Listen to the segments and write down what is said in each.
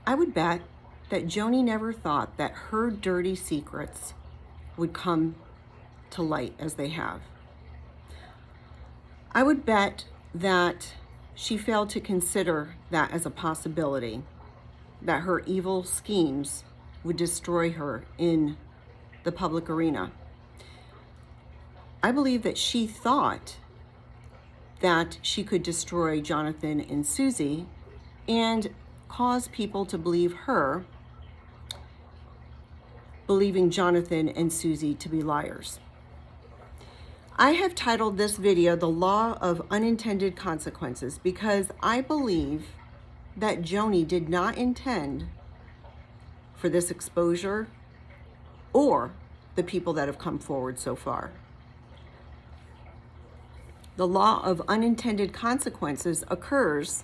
I would bet that Joanie never thought that her dirty secrets would come to light as they have. I would bet that she failed to consider that as a possibility, that her evil schemes would destroy her in the public arena. I believe that she thought that she could destroy Jonathan and Susie and cause people to believe her, believing Jonathan and Susie to be liars. I have titled this video The Law of Unintended Consequences because I believe that Joanie did not intend for this exposure or the people that have come forward so far. The law of unintended consequences occurs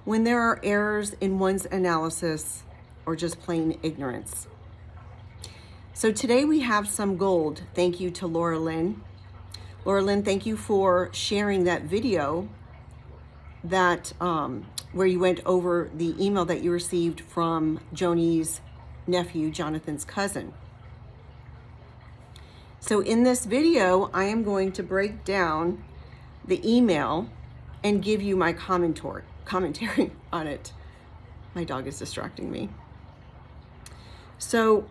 when there are errors in one's analysis or just plain ignorance. So today we have some gold. Thank you to Laura Lynn. Laura Lynn, thank you for sharing that video that where you went over the email that you received from Joanie's nephew, Jonathan's cousin. So in this video, I am going to break down the email and give you my commentary on it. My dog is distracting me. So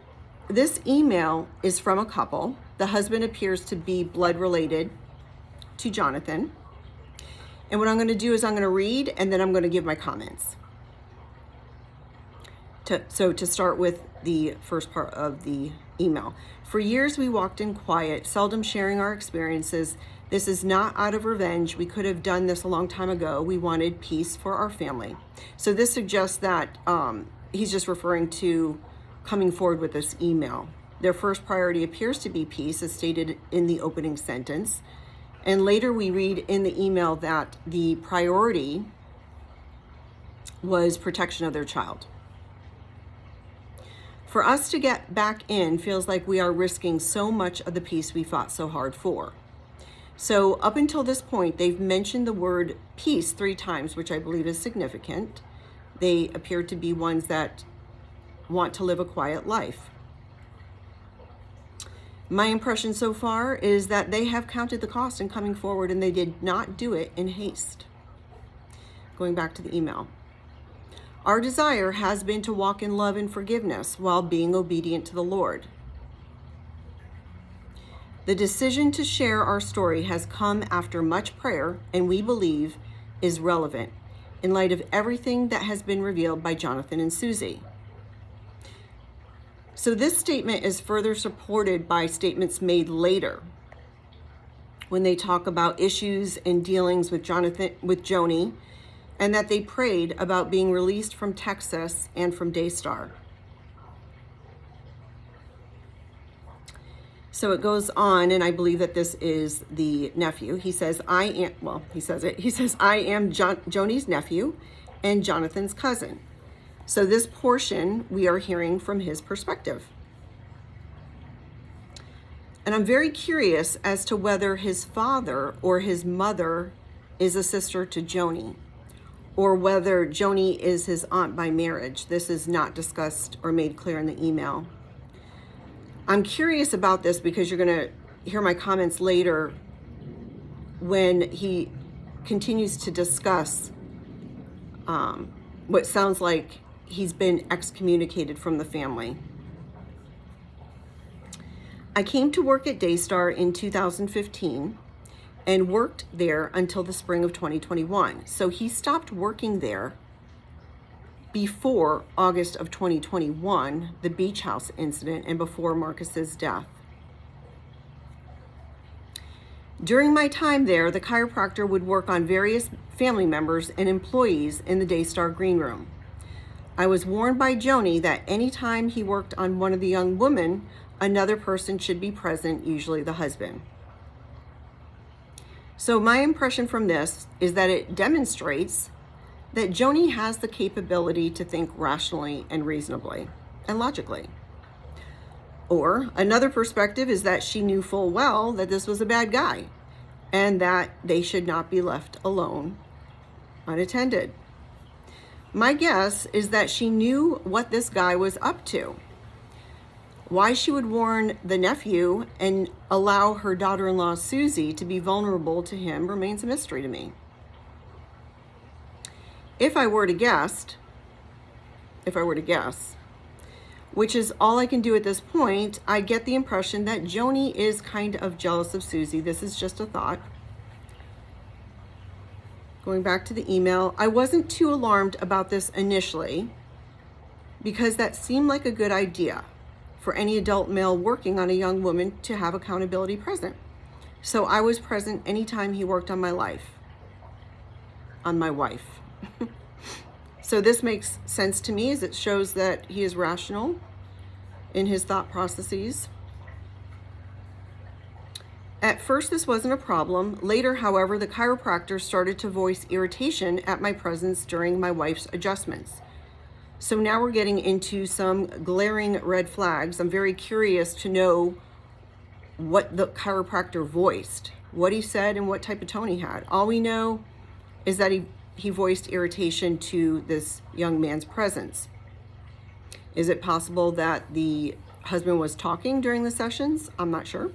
this email is from a couple. The husband appears to be blood related to Jonathan. And what I'm going to do is I'm going to read and then I'm going to give my comments. So to start with the first part of the email. For years we walked in quiet, seldom sharing our experiences. This is not out of revenge. We could have done this a long time ago. We wanted peace for our family. So this suggests that he's just referring to coming forward with this email. Their first priority appears to be peace, as stated in the opening sentence. And later we read in the email that the priority was protection of their child. For us to get back in feels like we are risking so much of the peace we fought so hard for. So up until this point, they've mentioned the word peace 3 times, which I believe is significant. They appear to be ones that want to live a quiet life. My impression so far is that they have counted the cost in coming forward and they did not do it in haste. Going back to the email. Our desire has been to walk in love and forgiveness while being obedient to the Lord. The decision to share our story has come after much prayer and we believe is relevant in light of everything that has been revealed by Jonathan and Susie. So this statement is further supported by statements made later when they talk about issues and dealings with Joanie, and that they prayed about being released from Texas and from Daystar. So it goes on, and I believe that this is the nephew. He says, I am Joanie's nephew and Jonathan's cousin. So this portion we are hearing from his perspective. And I'm very curious as to whether his father or his mother is a sister to Joanie, or whether Joanie is his aunt by marriage. This is not discussed or made clear in the email. I'm curious about this because you're going to hear my comments later when he continues to discuss what sounds like he's been excommunicated from the family. I came to work at Daystar in 2015 and worked there until the spring of 2021. So he stopped working there before August of 2021, the beach house incident, and before Marcus's death. During my time there, the chiropractor would work on various family members and employees in the Daystar green room. I was warned by Joanie that anytime he worked on one of the young women, another person should be present, usually the husband. So my impression from this is that it demonstrates that Joanie has the capability to think rationally and reasonably and logically. Or another perspective is that she knew full well that this was a bad guy and that they should not be left alone unattended. My guess is that she knew what this guy was up to. Why she would warn the nephew and allow her daughter-in-law Susie to be vulnerable to him remains a mystery to me. If I were to guess, which is all I can do at this point, I get the impression that Joanie is kind of jealous of Susie. This is just a thought. Going back to the email, I wasn't too alarmed about this initially because that seemed like a good idea for any adult male working on a young woman to have accountability present. So I was present anytime he worked on my wife. So this makes sense to me as it shows that he is rational in his thought processes. At first, this wasn't a problem. Later, however, the chiropractor started to voice irritation at my presence during my wife's adjustments. So now we're getting into some glaring red flags. I'm very curious to know what the chiropractor voiced, what he said, and what type of tone he had. All we know is that he voiced irritation to this young man's presence. Is it possible that the husband was talking during the sessions? I'm not sure.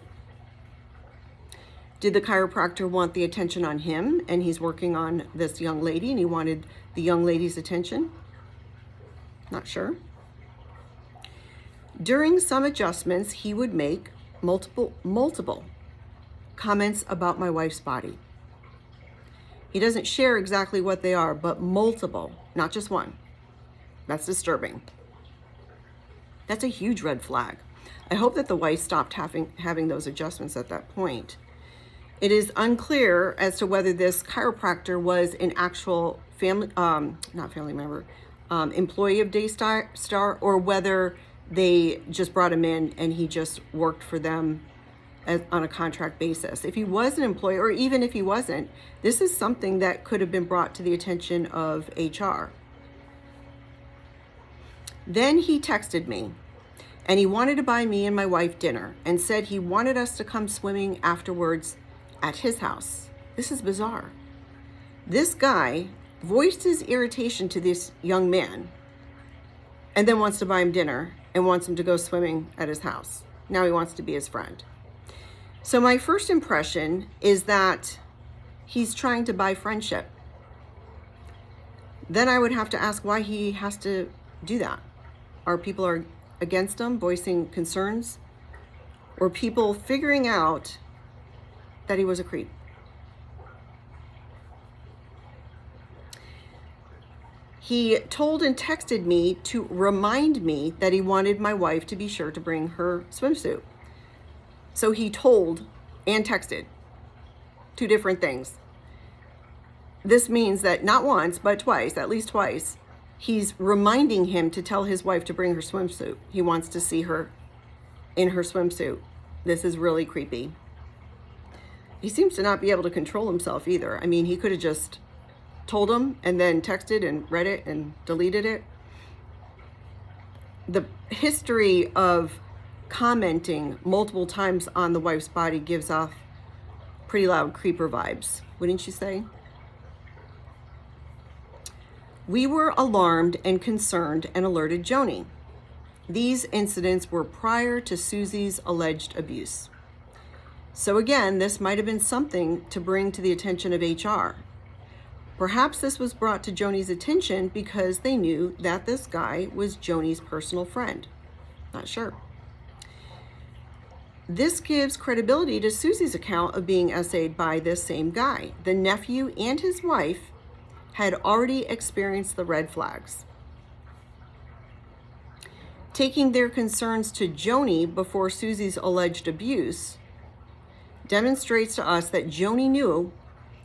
Did the chiropractor want the attention on him and he's working on this young lady and he wanted the young lady's attention? Not sure. During some adjustments, he would make multiple comments about my wife's body. He doesn't share exactly what they are, but multiple, not just one. That's disturbing. That's a huge red flag. I hope that the wife stopped having those adjustments at that point. It is unclear as to whether this chiropractor was an actual employee of Daystar, or whether they just brought him in and he just worked for them on a contract basis. If he was an employee, or even if he wasn't, this is something that could have been brought to the attention of HR. Then he texted me and he wanted to buy me and my wife dinner and said he wanted us to come swimming afterwards at his house. This is bizarre. This guy voiced his irritation to this young man and then wants to buy him dinner and wants him to go swimming at his house. Now he wants to be his friend. So my first impression is that he's trying to buy friendship. Then I would have to ask why he has to do that. Are people against him, voicing concerns? Or people figuring out that he was a creep? He told and texted me to remind me that he wanted my wife to be sure to bring her swimsuit. So he told and texted, two different things. This means that not once, but twice, at least twice, he's reminding him to tell his wife to bring her swimsuit. He wants to see her in her swimsuit. This is really creepy. He seems to not be able to control himself either. I mean, he could have just told him and then texted and read it and deleted it. The history of commenting multiple times on the wife's body gives off pretty loud creeper vibes, wouldn't you say? We were alarmed and concerned and alerted Joanie. These incidents were prior to Susie's alleged abuse. So again, this might have been something to bring to the attention of HR. Perhaps this was brought to Joanie's attention because they knew that this guy was Joanie's personal friend. Not sure. This gives credibility to Susie's account of being essayed by this same guy. The nephew and his wife had already experienced the red flags. Taking their concerns to Joanie before Susie's alleged abuse demonstrates to us that Joanie knew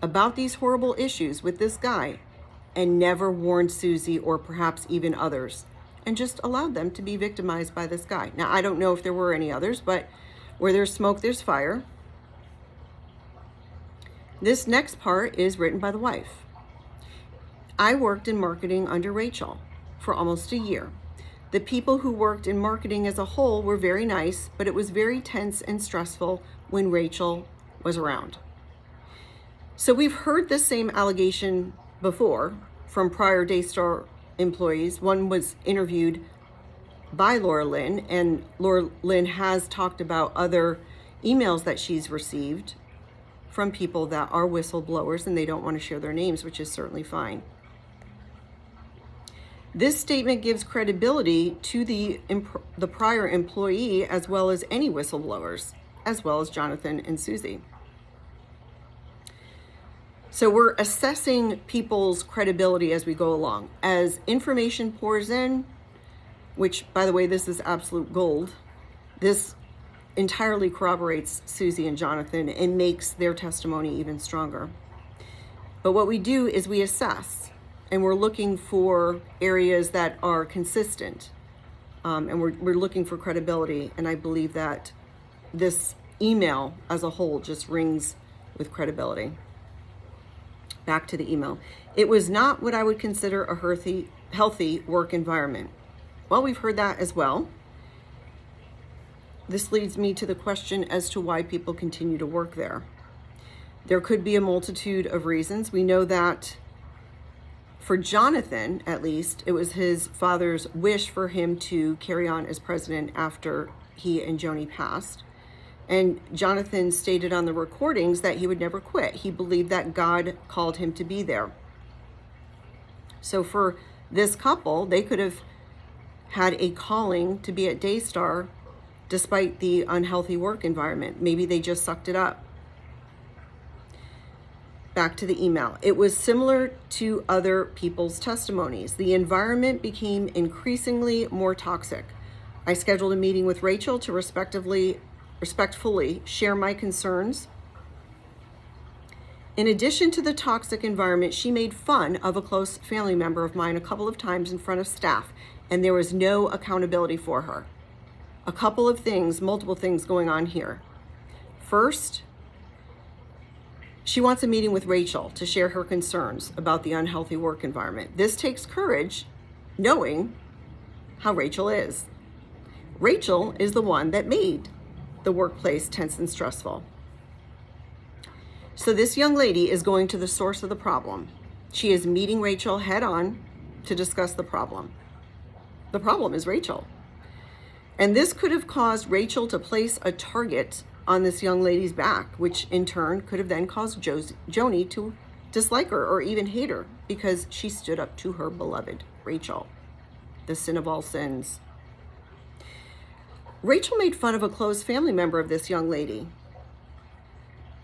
about these horrible issues with this guy and never warned Susie or perhaps even others, and just allowed them to be victimized by this guy. Now, I don't know if there were any others, but where there's smoke, there's fire. This next part is written by the wife. I worked in marketing under Rachel for almost a year. The people who worked in marketing as a whole were very nice, but it was very tense and stressful when Rachel was around. So we've heard this same allegation before from prior Daystar employees. One was interviewed by Laura Lynn, and Laura Lynn has talked about other emails that she's received from people that are whistleblowers and they don't want to share their names, which is certainly fine. This statement gives credibility to the prior employee as well as any whistleblowers, as well as Jonathan and Susie. So we're assessing people's credibility as we go along. As information pours in, which, by the way, this is absolute gold, this entirely corroborates Susie and Jonathan and makes their testimony even stronger. But what we do is we assess, and we're looking for areas that are consistent, and we're looking for credibility. And I believe that this email as a whole just rings with credibility. Back to the email. It was not what I would consider a healthy work environment. Well, we've heard that as well. This leads me to the question as to why people continue to work there. There could be a multitude of reasons. We know that for Jonathan, at least, it was his father's wish for him to carry on as president after he and Joanie passed. And Jonathan stated on the recordings that he would never quit. He believed that God called him to be there. So for this couple, they could have had a calling to be at Daystar despite the unhealthy work environment. Maybe they just sucked it up. Back to the email. It was similar to other people's testimonies. The environment became increasingly more toxic. I scheduled a meeting with Rachel to respectfully share my concerns. In addition to the toxic environment, she made fun of a close family member of mine a couple of times in front of staff, and there was no accountability for her. A couple of things, multiple things going on here. First, she wants a meeting with Rachel to share her concerns about the unhealthy work environment. This takes courage, knowing how Rachel is. Rachel is the one that made the workplace tense and stressful. So this young lady is going to the source of the problem. She is meeting Rachel head on to discuss the problem. The problem is Rachel. And this could have caused Rachel to place a target on this young lady's back, which in turn could have then caused Joanie to dislike her or even hate her because she stood up to her beloved Rachel, the sin of all sins. Rachel made fun of a close family member of this young lady.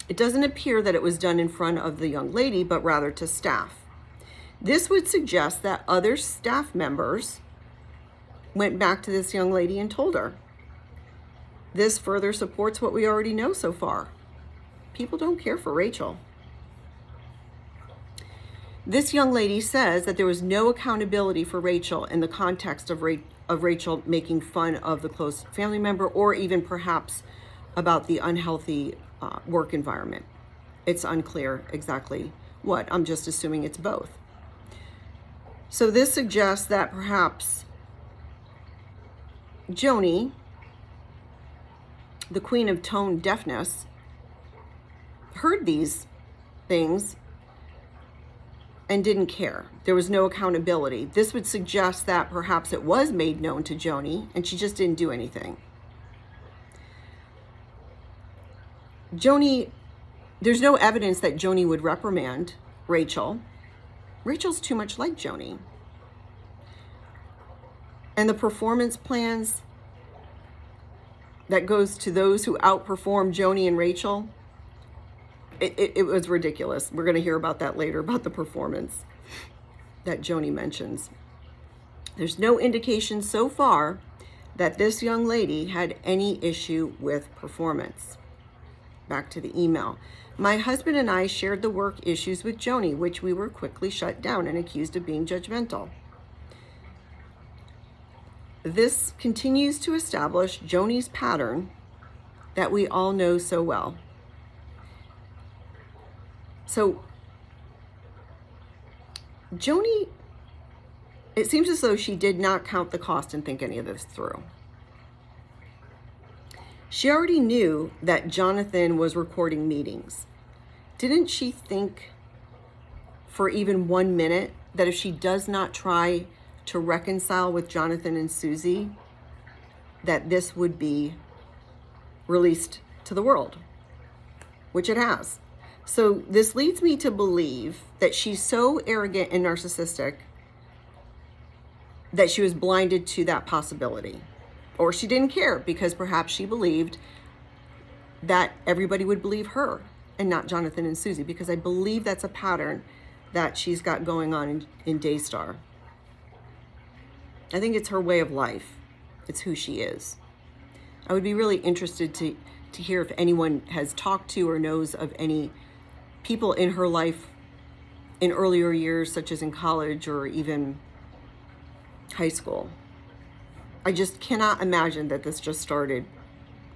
It doesn't appear that it was done in front of the young lady, but rather to staff. This would suggest that other staff members went back to this young lady and told her. This further supports what we already know so far. People don't care for Rachel. This young lady says that there was no accountability for Rachel in the context of Rachel making fun of the close family member, or even perhaps about the unhealthy work environment. It's unclear exactly what. I'm just assuming it's both. So this suggests that perhaps Joanie, the queen of tone deafness, heard these things and didn't care. There was no accountability. This would suggest that perhaps it was made known to Joanie and she just didn't do anything. Joanie, there's no evidence that Joanie would reprimand Rachel. Rachel's too much like Joanie. And the performance plans that goes to those who outperform Joanie and Rachel, it was ridiculous. We're going to hear about that later, about the performance that Joanie mentions. There's no indication so far that this young lady had any issue with performance. Back to the email. My husband and I shared the work issues with Joanie, which we were quickly shut down and accused of being judgmental. This continues to establish Joanie's pattern that we all know so well. So Joanie, it seems as though she did not count the cost and think any of this through. She already knew that Jonathan was recording meetings. Didn't she think for even 1 minute that if she does not try to reconcile with Jonathan and Susie, that this would be released to the world, which it has. So this leads me to believe that she's so arrogant and narcissistic that she was blinded to that possibility. Or she didn't care because perhaps she believed that everybody would believe her and not Jonathan and Susie, because I believe that's a pattern that she's got going on in Daystar. I think it's her way of life. It's who she is. I would be really interested to hear if anyone has talked to or knows of any people in her life in earlier years, such as in college or even high school. I just cannot imagine that this just started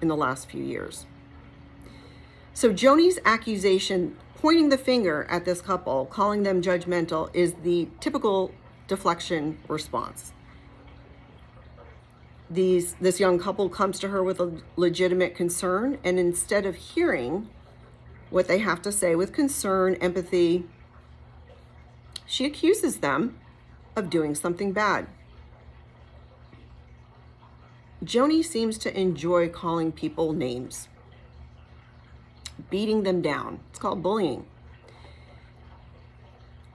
in the last few years. So Joanie's accusation, pointing the finger at this couple, calling them judgmental, is the typical deflection response. This young couple comes to her with a legitimate concern, and instead of hearing what they have to say with concern, empathy, she accuses them of doing something bad. Joanie seems to enjoy calling people names, beating them down. It's called bullying.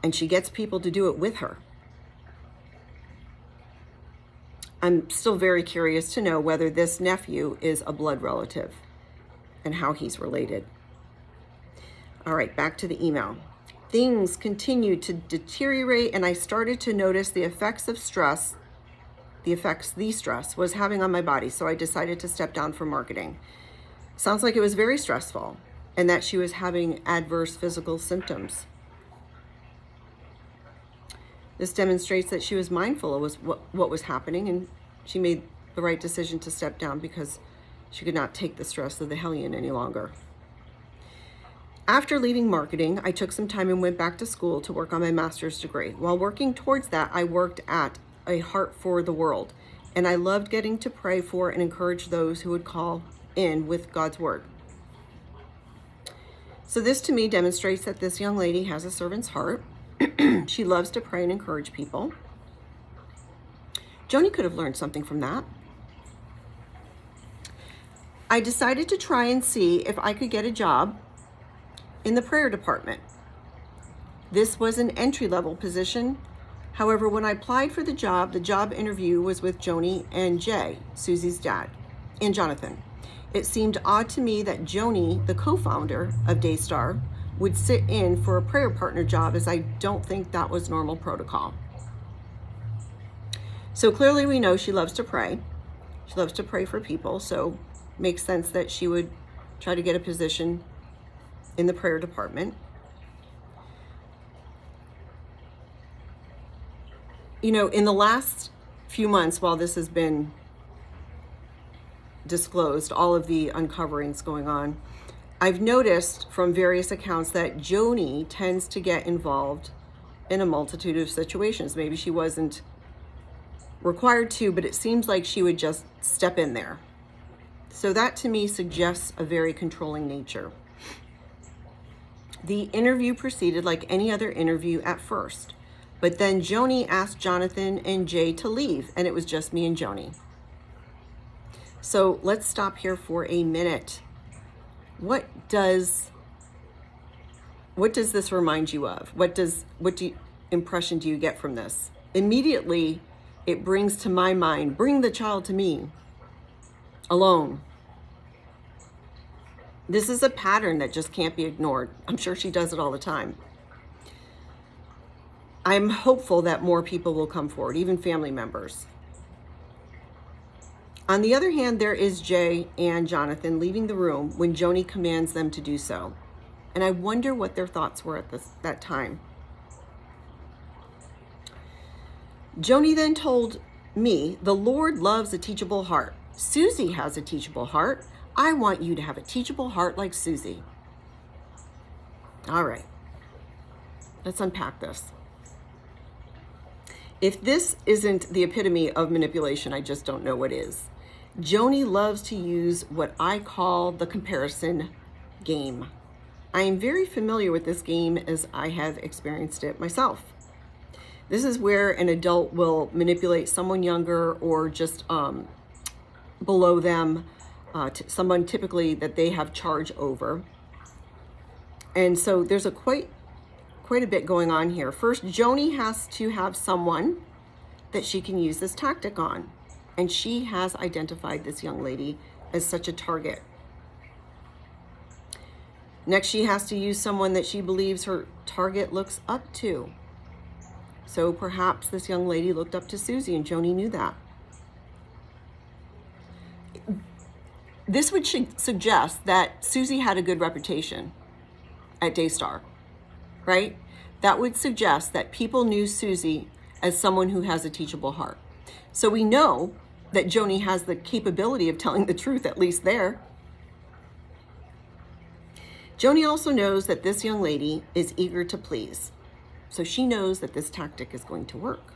And she gets people to do it with her. I'm still very curious to know whether this nephew is a blood relative and how he's related. All right, back to the email. Things continued to deteriorate, and I started to notice the effects of stress, the stress was having on my body. So I decided to step down from marketing. Sounds like it was very stressful, and that she was having adverse physical symptoms. This demonstrates that she was mindful of what was happening, and she made the right decision to step down because she could not take the stress of the hellion any longer. After leaving marketing, I took some time and went back to school to work on my master's degree. While working towards that, I worked at A Heart for the World, and I loved getting to pray for and encourage those who would call in with God's word. So this to me demonstrates that this young lady has a servant's heart. She loves to pray and encourage people. Joanie could have learned something from that. I decided to try and see if I could get a job in the prayer department. This was an entry-level position. However, when I applied for the job interview was with Joanie and Jay, Susie's dad, and Jonathan. It seemed odd to me that Joanie, the co-founder of Daystar, would sit in for a prayer partner job, as I don't think that was normal protocol. So clearly we know she loves to pray. She loves to pray for people, so it makes sense that she would try to get a position in the prayer department. You know, in the last few months, while this has been disclosed, all of the uncoverings going on, I've noticed from various accounts that Joanie tends to get involved in a multitude of situations. Maybe she wasn't required to, but it seems like she would just step in there. So that to me suggests a very controlling nature. The interview proceeded like any other interview at first, but then Joanie asked Jonathan and Jay to leave, and it was just me and Joanie. So let's stop here for a minute. What does this remind you of? What impression do you get from this? Immediately, it brings to my mind, bring the child to me, alone. This is a pattern that just can't be ignored. I'm sure she does it all the time. I'm hopeful that more people will come forward, even family members. On the other hand, there is Jay and Jonathan leaving the room when Joanie commands them to do so. And I wonder what their thoughts were at that time. Joanie then told me, the Lord loves a teachable heart. Susie has a teachable heart. I want you to have a teachable heart like Susie. All right, let's unpack this. If this isn't the epitome of manipulation, I just don't know what is. Joanie loves to use what I call the comparison game. I am very familiar with this game as I have experienced it myself. This is where an adult will manipulate someone younger or just below them, someone typically that they have charge over. And so there's quite a bit going on here. First, Joanie has to have someone that she can use this tactic on. And she has identified this young lady as such a target. Next, she has to use someone that she believes her target looks up to. So perhaps this young lady looked up to Susie, and Joanie knew that. This would suggest that Susie had a good reputation at Daystar, right? That would suggest that people knew Susie as someone who has a teachable heart. So we know that Joanie has the capability of telling the truth, at least there. Joanie also knows that this young lady is eager to please. So she knows that this tactic is going to work.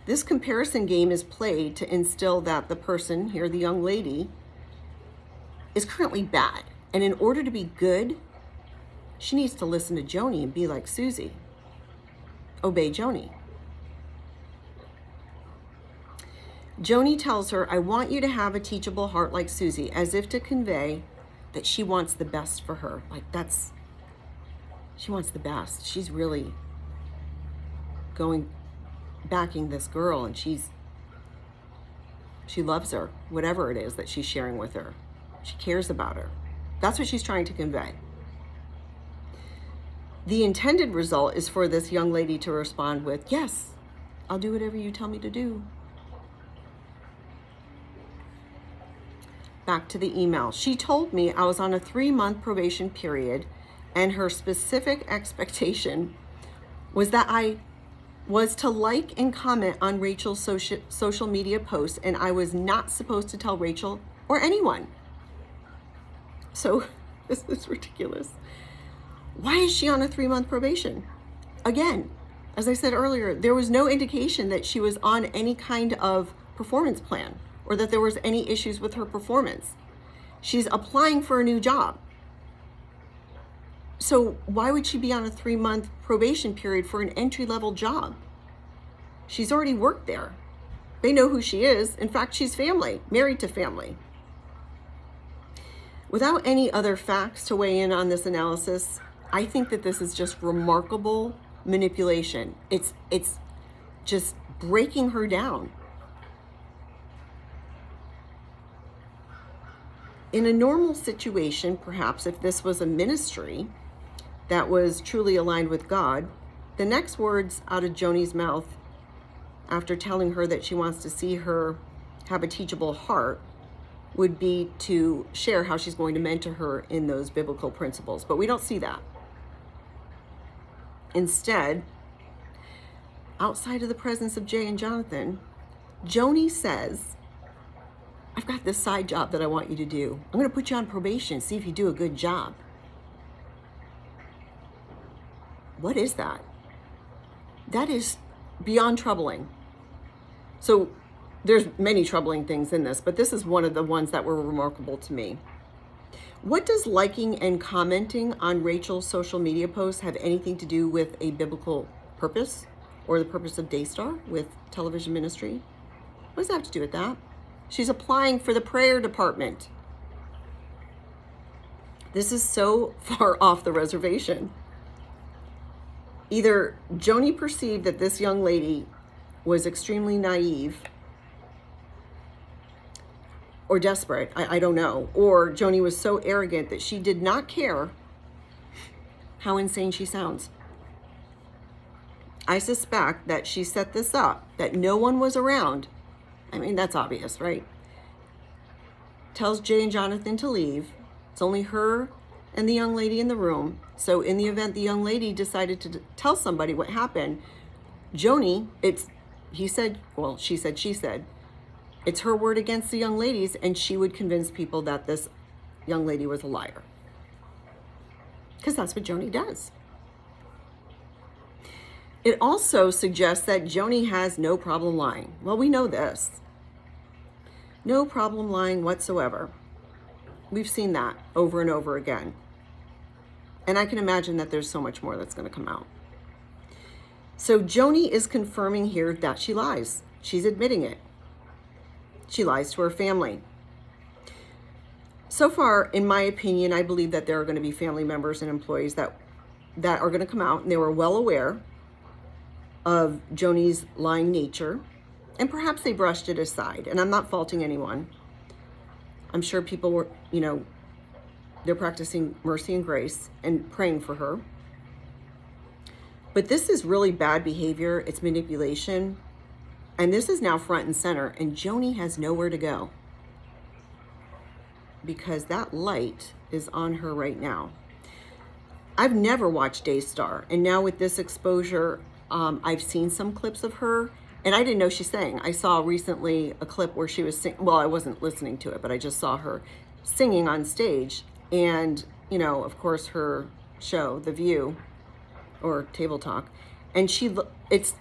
This comparison game is played to instill that the person here, the young lady, is currently bad. And in order to be good, she needs to listen to Joanie and be like Susie. Obey Joanie. Joanie tells her, I want you to have a teachable heart like Susie, as if to convey that she wants the best for her. Like she wants the best. She's really backing this girl, and she loves her, whatever it is that she's sharing with her. She cares about her. That's what she's trying to convey. The intended result is for this young lady to respond with, yes, I'll do whatever you tell me to do. Back to the email. She told me I was on a 3-month probation period, and her specific expectation was that I was to like and comment on Rachel's social media posts, and I was not supposed to tell Rachel or anyone. So this is ridiculous. Why is she on a 3-month probation? Again, as I said earlier, there was no indication that she was on any kind of performance plan or that there was any issues with her performance. She's applying for a new job. So why would she be on a 3-month probation period for an entry-level job? She's already worked there. They know who she is. In fact, she's family, married to family. Without any other facts to weigh in on this analysis, I think that this is just remarkable manipulation. It's just breaking her down. In a normal situation, perhaps if this was a ministry that was truly aligned with God, the next words out of Joanie's mouth after telling her that she wants to see her have a teachable heart would be to share how she's going to mentor her in those biblical principles. But we don't see that. Instead, outside of the presence of Jay and Jonathan, Joanie says, I've got this side job that I want you to do. I'm going to put you on probation, see if you do a good job. What is that? That is beyond troubling. So there's many troubling things in this, but this is one of the ones that were remarkable to me. What does liking and commenting on Rachel's social media posts have anything to do with a biblical purpose or the purpose of Daystar with television ministry? What does that have to do with that? She's applying for the prayer department. This is so far off the reservation. Either Joanie perceived that this young lady was extremely naive or desperate, I don't know, or Joanie was so arrogant that she did not care how insane she sounds. I suspect that she set this up, that no one was around. I mean, that's obvious, right? Tells Jay and Jonathan to leave. It's only her and the young lady in the room. So in the event the young lady decided to tell somebody what happened, Joanie, she said, it's her word against the young ladies, and she would convince people that this young lady was a liar. Because that's what Joanie does. It also suggests that Joanie has no problem lying. Well, we know this. No problem lying whatsoever. We've seen that over and over again. And I can imagine that there's so much more that's going to come out. So Joanie is confirming here that she lies. She's admitting it. She lies to her family. So far, in my opinion, I believe that there are going to be family members and employees that are going to come out, and they were well aware of Joanie's lying nature, and perhaps they brushed it aside. And I'm not faulting anyone. I'm sure people were, they're practicing mercy and grace and praying for her. But this is really bad behavior. It's manipulation. And this is now front and center. And Joanie has nowhere to go, because that light is on her right now. I've never watched Daystar. And now with this exposure, I've seen some clips of her. And I didn't know she sang. I saw recently a clip where she was singing. Well, I wasn't listening to it, but I just saw her singing on stage. And, of course, her show, The View, or Table Talk. And it's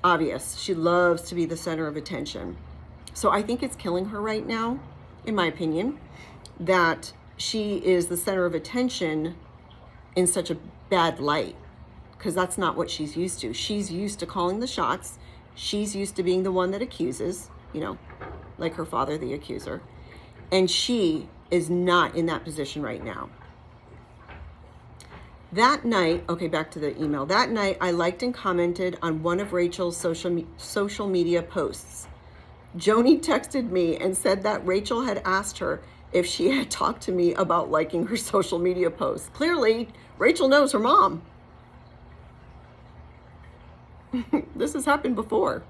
obvious. She loves to be the center of attention. So I think it's killing her right now, in my opinion, that she is the center of attention in such a bad light, because that's not what she's used to. She's used to calling the shots. She's used to being the one that accuses, like her father, the accuser. And she is not in that position right now. That night, okay, back to the email. That night, I liked and commented on one of Rachel's social media posts. Joanie texted me and said that Rachel had asked her if she had talked to me about liking her social media posts. Clearly, Rachel knows her mom. This has happened before.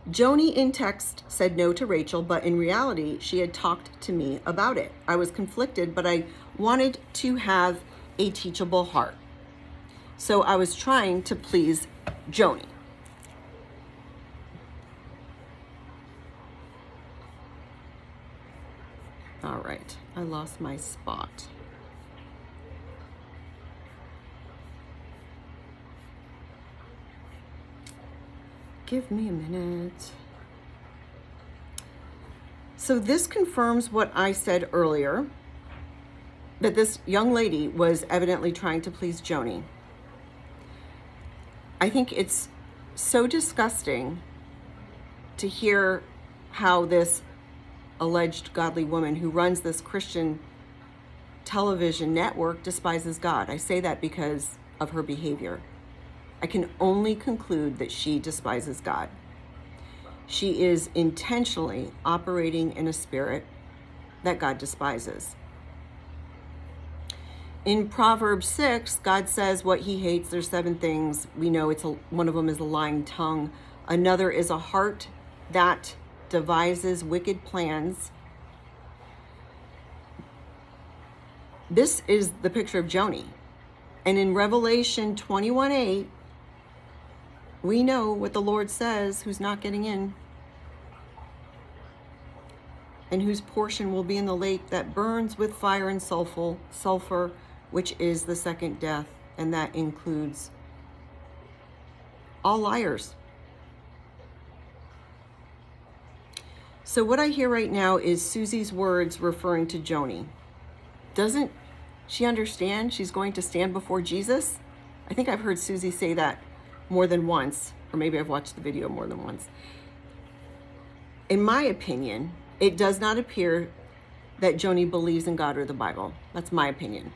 Joanie in text said no to Rachel, but in reality, she had talked to me about it. I was conflicted, but I wanted to have a teachable heart. So I was trying to please Joanie. All right, I lost my spot. Give me a minute. So this confirms what I said earlier, that this young lady was evidently trying to please Joanie. I think it's so disgusting to hear how this alleged godly woman who runs this Christian television network despises God. I say that because of her behavior. I can only conclude that she despises God. She is intentionally operating in a spirit that God despises. In Proverbs 6, God says what he hates. There's 7 things. We know one of them is a lying tongue. Another is a heart that devises wicked plans. This is the picture of Joanie. And in Revelation 21:8, we know what the Lord says, who's not getting in, and whose portion will be in the lake that burns with fire and sulfur, which is the second death, and that includes all liars. So what I hear right now is Susie's words referring to Joanie. Doesn't she understand she's going to stand before Jesus? I think I've heard Susie say that more than once, or maybe I've watched the video more than once. In my opinion, it does not appear that Joanie believes in God or the Bible. That's my opinion.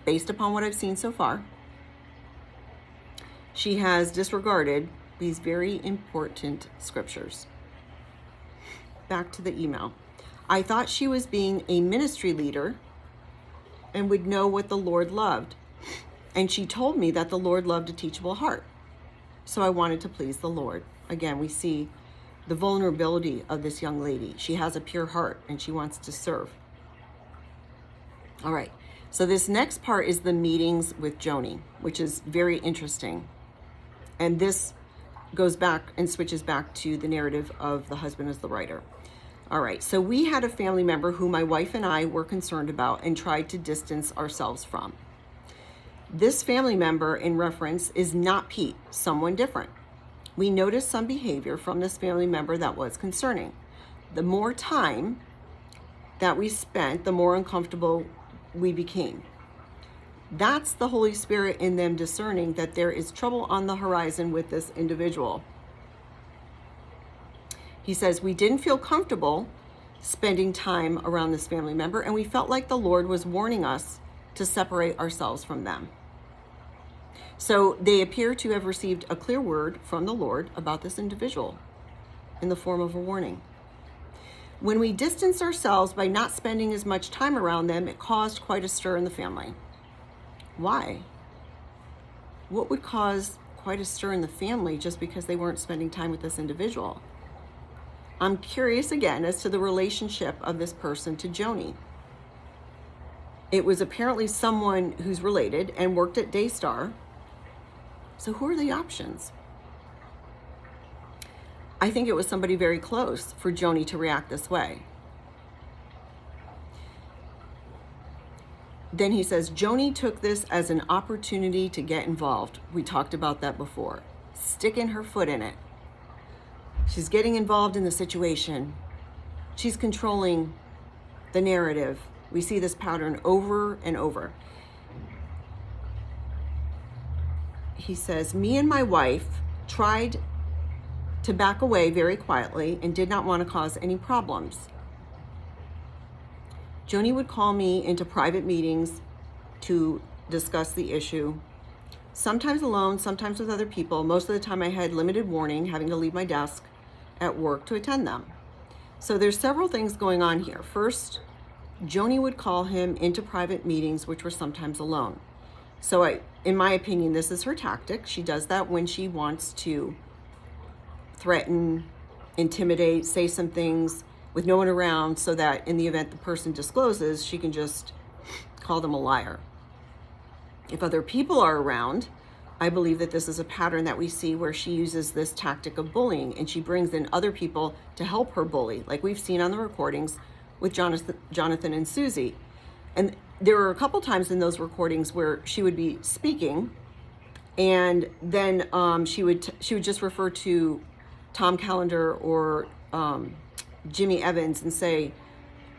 Based upon what I've seen so far, she has disregarded these very important scriptures. Back to the email. I thought she was being a ministry leader and would know what the Lord loved. And she told me that the Lord loved a teachable heart. So I wanted to please the Lord. Again, we see the vulnerability of this young lady. She has a pure heart and she wants to serve. All right. So this next part is the meetings with Joanie, which is very interesting. And this goes back and switches back to the narrative of the husband as the writer. All right. So we had a family member who my wife and I were concerned about and tried to distance ourselves from. This family member in reference is not Pete, someone different. We noticed some behavior from this family member that was concerning. The more time that we spent, the more uncomfortable we became. That's the Holy Spirit in them discerning that there is trouble on the horizon with this individual. He says, we didn't feel comfortable spending time around this family member, and we felt like the Lord was warning us to separate ourselves from them. So they appear to have received a clear word from the Lord about this individual in the form of a warning. When we distanced ourselves by not spending as much time around them, it caused quite a stir in the family. Why? What would cause quite a stir in the family just because they weren't spending time with this individual? I'm curious again as to the relationship of this person to Joanie. It was apparently someone who's related and worked at Daystar. So who are the options? I think it was somebody very close for Joanie to react this way. Then he says, Joanie took this as an opportunity to get involved. We talked about that before. Sticking her foot in it. She's getting involved in the situation. She's controlling the narrative. We see this pattern over and over. He says, me and my wife tried to back away very quietly and did not want to cause any problems. Joanie would call me into private meetings to discuss the issue, sometimes alone, sometimes with other people. Most of the time I had limited warning, having to leave my desk at work to attend them. So there's several things going on here. First, Joanie would call him into private meetings, which were sometimes alone. So in my opinion, this is her tactic. She does that when she wants to threaten, intimidate, say some things with no one around, so that in the event the person discloses, she can just call them a liar. If other people are around, I believe that this is a pattern that we see where she uses this tactic of bullying, and she brings in other people to help her bully, like we've seen on the recordings with Jonathan and Susie. And there were a couple times in those recordings where she would be speaking, and then she would just refer to Tom Callender or Jimmy Evans and say,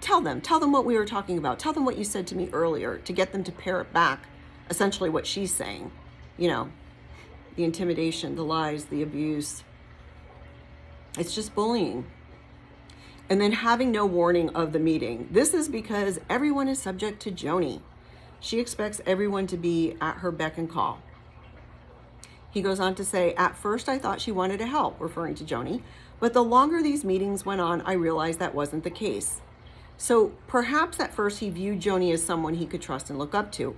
tell them what we were talking about. Tell them what you said to me earlier, to get them to parrot back essentially what she's saying. You know, the intimidation, the lies, the abuse. It's just bullying. And then having no warning of the meeting. This is because everyone is subject to Joanie. She expects everyone to be at her beck and call. He goes on to say, at first I thought she wanted to help, referring to Joanie, but the longer these meetings went on, I realized that wasn't the case. So perhaps at first he viewed Joanie as someone he could trust and look up to.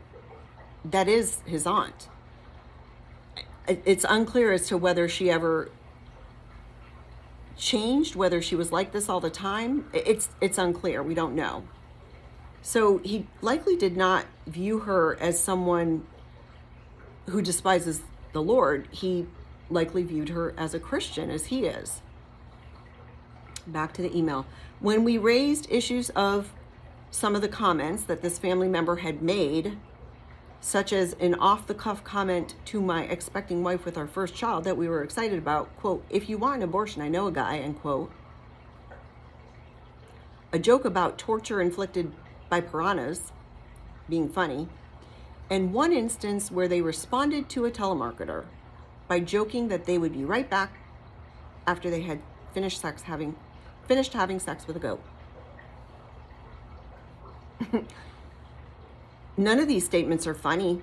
That is his aunt. It's unclear as to whether she ever changed, whether she was like this all the time. It's unclear. We don't know. So he likely did not view her as someone who despises the Lord. He likely viewed her as a Christian, as he is. Back to the email. When we raised issues of some of the comments that this family member had made, such as an off-the-cuff comment to my expecting wife with our first child that we were excited about, quote, if you want an abortion, I know a guy, end quote. A joke about torture inflicted by piranhas, being funny, and one instance where they responded to a telemarketer by joking that they would be right back after they had finished having sex with a goat. None of these statements are funny.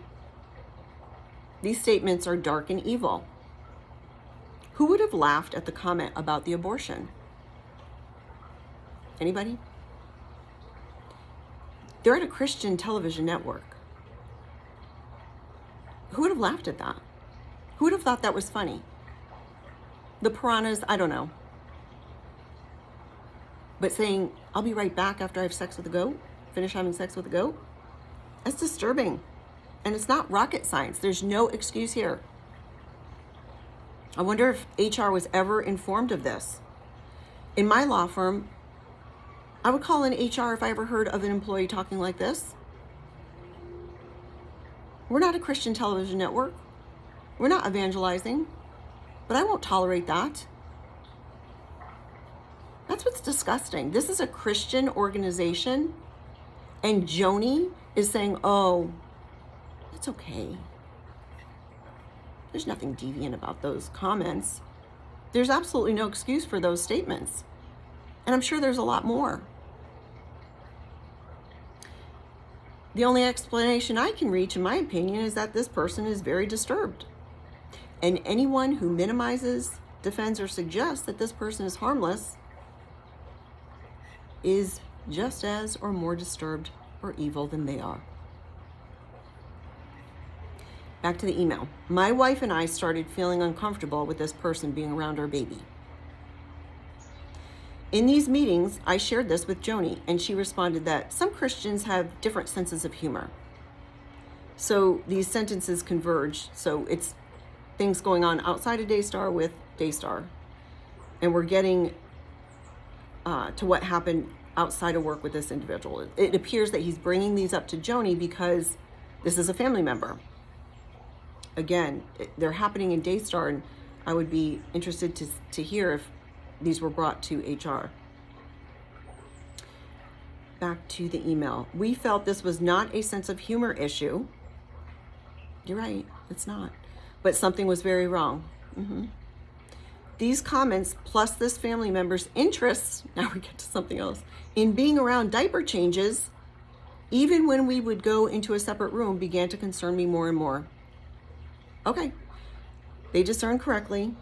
These statements are dark and evil. Who would have laughed at the comment about the abortion? Anybody? They're at a Christian television network. Who would have laughed at that? Who would have thought that was funny? The piranhas, I don't know. But saying, I'll be right back after I have sex with a goat, finish having sex with a goat, that's disturbing. And it's not rocket science. There's no excuse here. I wonder if HR was ever informed of this. In my law firm, I would call in HR if I ever heard of an employee talking like this. We're not a Christian television network. We're not evangelizing, but I won't tolerate that. That's what's disgusting. This is a Christian organization, and Joanie is saying, oh, It's okay. There's nothing deviant about those comments. There's absolutely no excuse for those statements. And I'm sure there's a lot more. The only explanation I can reach, in my opinion, is that this person is very disturbed. And anyone who minimizes, defends, or suggests that this person is harmless is just as or more disturbed or evil than they are. Back to the email. My wife and I started feeling uncomfortable with this person being around our baby. In these meetings, I shared this with Joanie, and she responded that some Christians have different senses of humor. So these sentences converge. So it's things going on outside of Daystar with Daystar. And we're getting to what happened outside of work with this individual. It appears that he's bringing these up to Joanie because this is a family member. Again, they're happening in Daystar, and I would be interested to hear if these were brought to HR. Back to the email. We felt this was not a sense of humor issue. You're right, it's not. But something was very wrong. These comments, plus this family member's interests, now we get to something else, in being around diaper changes, even when we would go into a separate room, began to concern me more and more. Okay, they discerned correctly.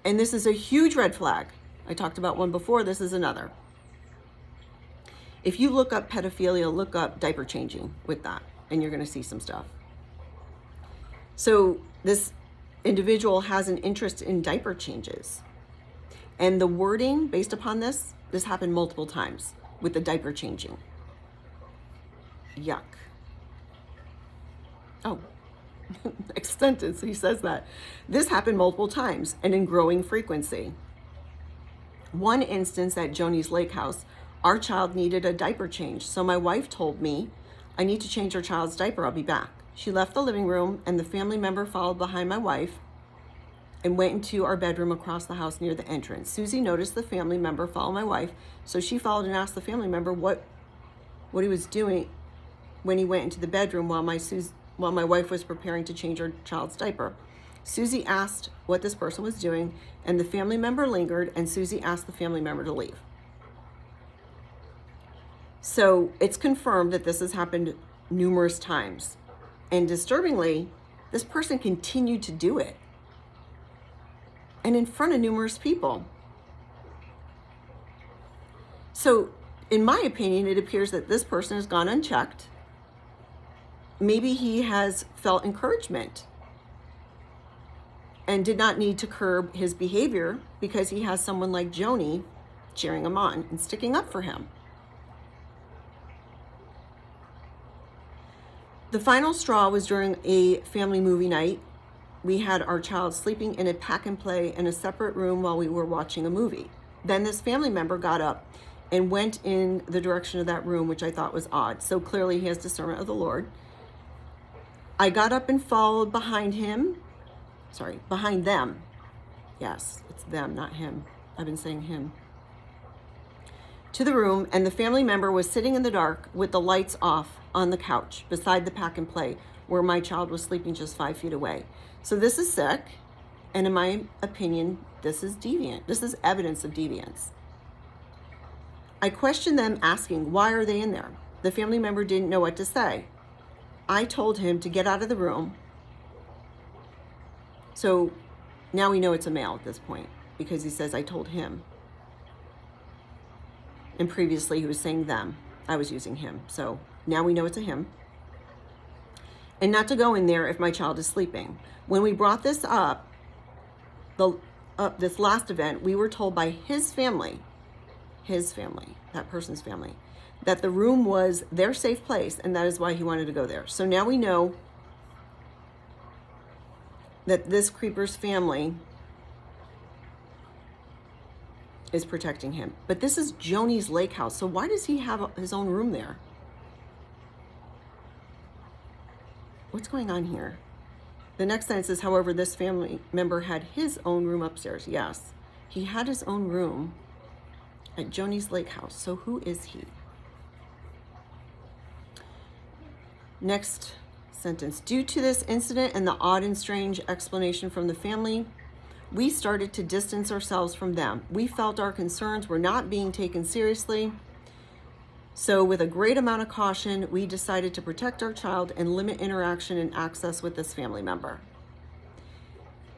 And this is a huge red flag. I talked about one before, this is another. If you look up pedophilia, look up diaper changing with that, and you're gonna see some stuff. So this individual has an interest in diaper changes. And the wording based upon this happened multiple times with the diaper changing. Yuck. Oh, next sentence, he says that. This happened multiple times and in growing frequency. One instance at Joanie's lake house, our child needed a diaper change. So my wife told me, I need to change our child's diaper, I'll be back. She left the living room and the family member followed behind my wife and went into our bedroom across the house near the entrance. Susie noticed the family member follow my wife, so she followed and asked the family member what he was doing when he went into the bedroom while my wife was preparing to change her child's diaper. Susie asked what this person was doing, and the family member lingered, and Susie asked the family member to leave. So it's confirmed that this has happened numerous times. And disturbingly, this person continued to do it. And in front of numerous people. So, in my opinion, it appears that this person has gone unchecked. Maybe he has felt encouragement and did not need to curb his behavior because he has someone like Joanie cheering him on and sticking up for him. The final straw was during a family movie night. We had our child sleeping in a pack and play in a separate room while we were watching a movie. Then this family member got up and went in the direction of that room, which I thought was odd. So clearly he has discernment of the Lord. I got up and followed behind them. Yes, it's them, not him. I've been saying him. To the room, and the family member was sitting in the dark with the lights off on the couch beside the pack and play where my child was sleeping just 5 feet away. So this is sick, and in my opinion, this is deviant. This is evidence of deviance. I questioned them asking, why are they in there? The family member didn't know what to say. I told him to get out of the room. So now we know it's a male at this point because he says, I told him. And previously he was saying them. I was using him. So now we know it's a him. And not to go in there if my child is sleeping. When we brought this up, this last event, we were told by his family, that person's family, that the room was their safe place, and that is why he wanted to go there. So now we know that this creeper's family is protecting him. But this is Joanie's lake house, so why does he have his own room there? What's going on here? The next sentence is, however, this family member had his own room upstairs. Yes, he had his own room at Joanie's lake house. So who is he? Next sentence. Due to this incident and the odd and strange explanation from the family, we started to distance ourselves from them. We felt our concerns were not being taken seriously. So with a great amount of caution, we decided to protect our child and limit interaction and access with this family member.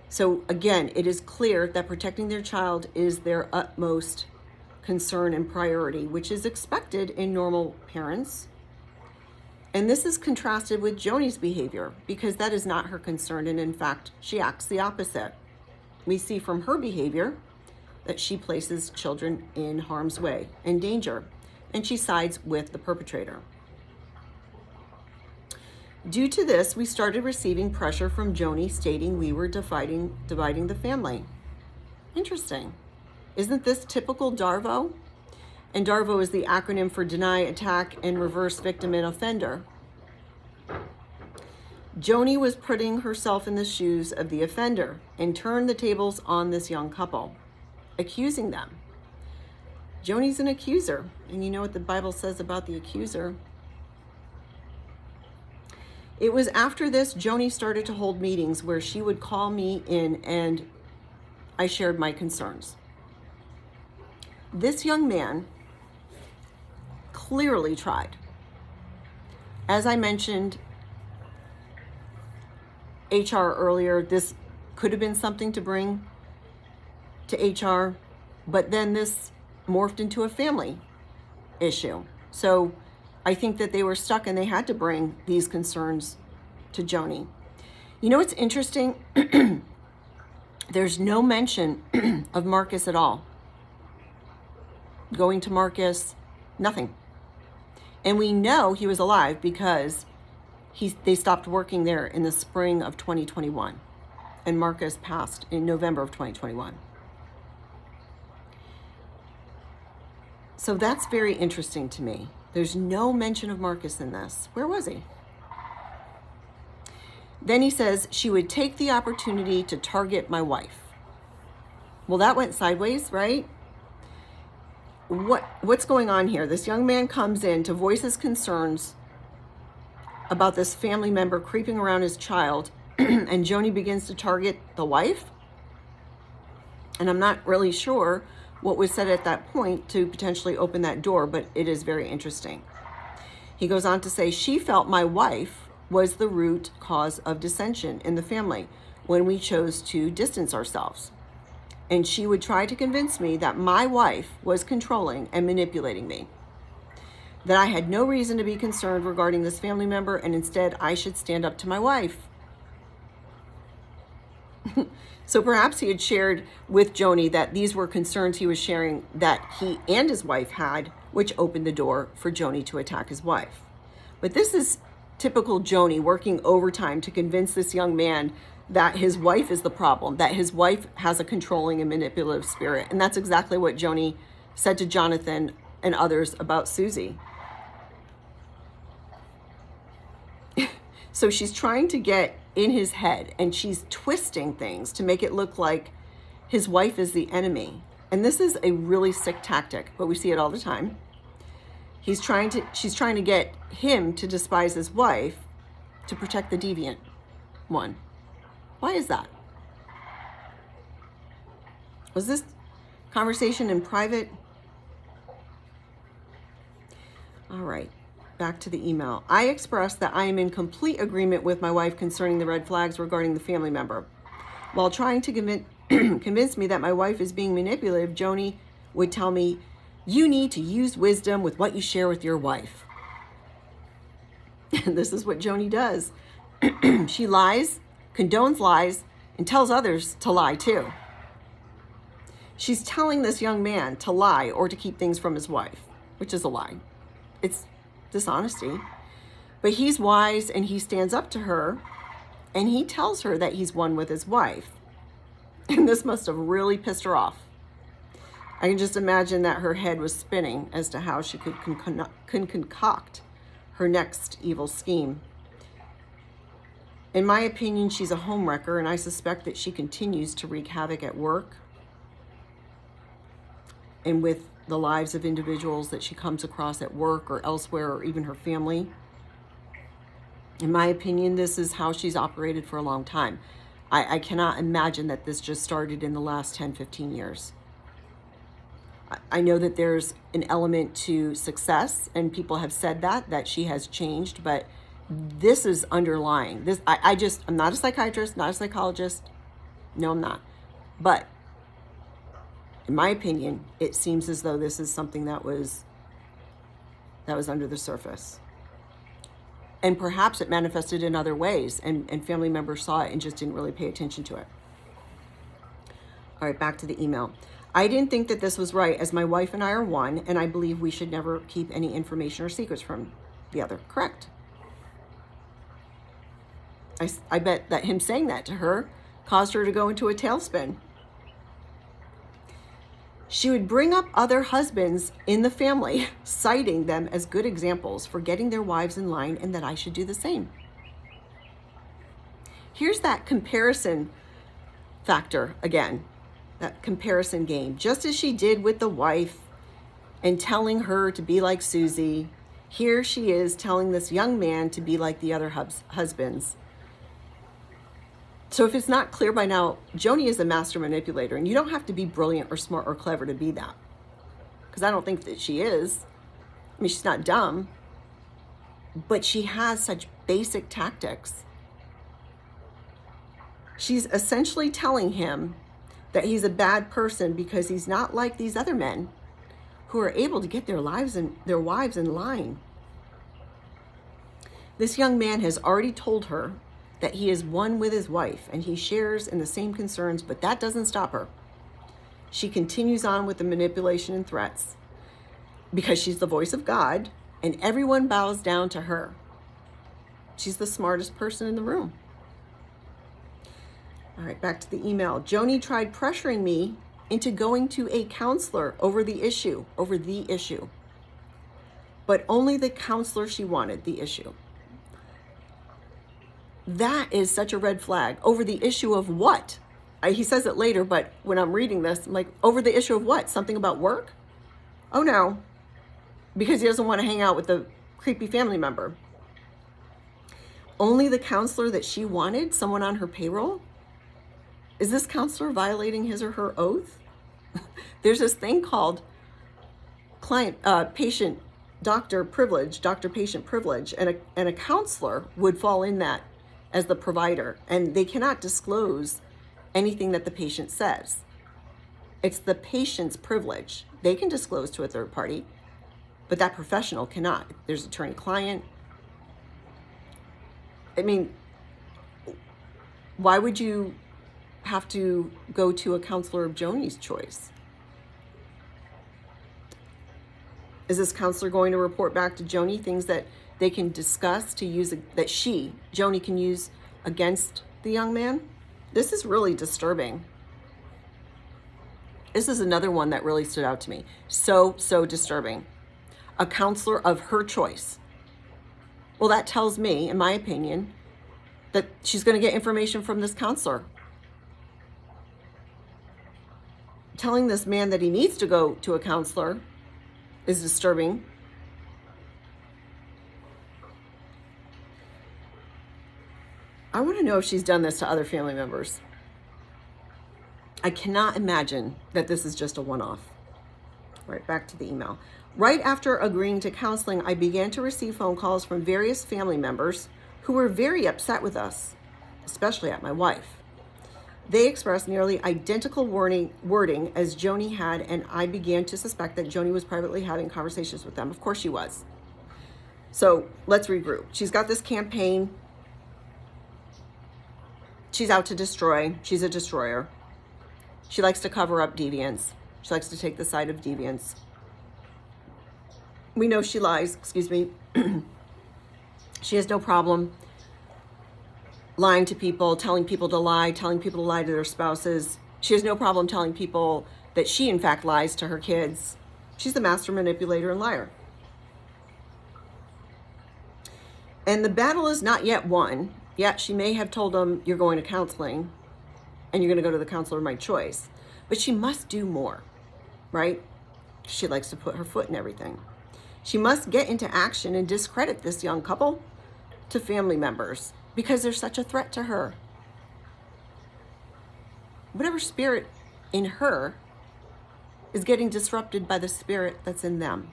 So again, it is clear that protecting their child is their utmost concern and priority, which is expected in normal parents. And this is contrasted with Joanie's behavior because that is not her concern. And in fact, she acts the opposite. We see from her behavior that she places children in harm's way and danger, and she sides with the perpetrator. Due to this, we started receiving pressure from Joanie stating we were dividing the family. Interesting. Isn't this typical DARVO? And DARVO is the acronym for Deny, Attack, and Reverse Victim and Offender. Joanie was putting herself in the shoes of the offender and turned the tables on this young couple, accusing them. Joanie's an accuser, and you know what the Bible says about the accuser. It was after this, Joanie started to hold meetings where she would call me in and I shared my concerns. This young man clearly tried. As I mentioned HR earlier, this could have been something to bring to HR, but then this morphed into a family issue. So I think that they were stuck and they had to bring these concerns to Joanie. You know what's interesting? There's no mention of Marcus at all. Going to Marcus, nothing. And we know he was alive because they stopped working there in the spring of 2021. And Marcus passed in November of 2021. So that's very interesting to me. There's no mention of Marcus in this. Where was he? Then he says she would take the opportunity to target my wife. Well, that went sideways, right? What's going on here? This young man comes in to voice his concerns about this family member creeping around his child, and Joanie begins to target the wife. And I'm not really sure what was said at that point to potentially open that door, but it is very interesting. He goes on to say, she felt my wife was the root cause of dissension in the family when we chose to distance ourselves. And she would try to convince me that my wife was controlling and manipulating me, that I had no reason to be concerned regarding this family member, and instead I should stand up to my wife. So perhaps he had shared with Joanie that these were concerns he was sharing that he and his wife had, which opened the door for Joanie to attack his wife. But this is typical Joanie working overtime to convince this young man that his wife is the problem, that his wife has a controlling and manipulative spirit. And that's exactly what Joanie said to Jonathan and others about Susie. So she's trying to get in his head and she's twisting things to make it look like his wife is the enemy. And this is a really sick tactic, but we see it all the time. She's trying to get him to despise his wife to protect the deviant one. Why is that? Was this conversation in private? All right, back to the email. I expressed that I am in complete agreement with my wife concerning the red flags regarding the family member. While trying to convince me that my wife is being manipulative, Joanie would tell me, you need to use wisdom with what you share with your wife. And this is what Joanie does. She lies, condones lies, and tells others to lie too. She's telling this young man to lie or to keep things from his wife, which is a lie. It's dishonesty. But he's wise and he stands up to her and he tells her that he's one with his wife. And this must have really pissed her off. I can just imagine that her head was spinning as to how she could concoct her next evil scheme. In my opinion, she's a homewrecker, and I suspect that she continues to wreak havoc at work and with the lives of individuals that she comes across at work or elsewhere, or even her family. In my opinion, this is how she's operated for a long time. I cannot imagine that this just started in the last 10, 15 years. I know that there's an element to success, and people have said that she has changed, but this is underlying. I'm not a psychiatrist, not a psychologist. No, I'm not. But in my opinion, it seems as though this is something that was under the surface. And perhaps it manifested in other ways, and family members saw it and just didn't really pay attention to it. All right, back to the email. I didn't think that this was right, as my wife and I are one, and I believe we should never keep any information or secrets from the other. Correct. I bet that him saying that to her caused her to go into a tailspin. She would bring up other husbands in the family, citing them as good examples for getting their wives in line, and that I should do the same. Here's that comparison factor again, that comparison game. Just as she did with the wife and telling her to be like Susie, here she is telling this young man to be like the other husbands. So if it's not clear by now, Joanie is a master manipulator, and you don't have to be brilliant or smart or clever to be that. Because I don't think that she is. I mean, she's not dumb, but she has such basic tactics. She's essentially telling him that he's a bad person because he's not like these other men who are able to get their wives in line. This young man has already told her that he is one with his wife and he shares in the same concerns, but that doesn't stop her. She continues on with the manipulation and threats because she's the voice of God and everyone bows down to her. She's the smartest person in the room. All right, back to the email. Joanie tried pressuring me into going to a counselor over the issue, but only the counselor she wanted, the issue. That is such a red flag. Over the issue of what? He says it later, but when I'm reading this, I'm like, over the issue of what? Something about work? Oh no, because he doesn't want to hang out with the creepy family member. Only the counselor that she wanted, someone on her payroll? Is this counselor violating his or her oath? There's this thing called patient doctor privilege, doctor-patient privilege, and a counselor would fall in that as the provider, and they cannot disclose anything that the patient says. It's the patient's privilege. They can disclose to a third party, but that professional cannot. There's attorney-client. I mean, why would you have to go to a counselor of Joanie's choice? Is this counselor going to report back to Joanie things that they can discuss to use, that Joanie can use against the young man? This is really disturbing. This is another one that really stood out to me. So disturbing. A counselor of her choice. Well, that tells me, in my opinion, that she's going to get information from this counselor. Telling this man that he needs to go to a counselor is disturbing. I want to know if she's done this to other family members. I cannot imagine that this is just a one-off. Right, back to the email. Right after agreeing to counseling, I began to receive phone calls from various family members who were very upset with us, especially at my wife. They expressed nearly identical wording as Joanie had, and I began to suspect that Joanie was privately having conversations with them. Of course she was. So let's regroup. She's got this campaign. She's out to destroy. She's a destroyer. She likes to cover up deviance. She likes to take the side of deviance. We know she lies, She has no problem lying to people, telling people to lie to their spouses. She has no problem telling people that she, in fact, lies to her kids. She's the master manipulator and liar. And the battle is not yet won. Yet she may have told them, you're going to counseling, and you're going to go to the counselor of my choice. But she must do more, right? She likes to put her foot in everything. She must get into action and discredit this young couple to family members because they're such a threat to her. Whatever spirit in her is getting disrupted by the spirit that's in them.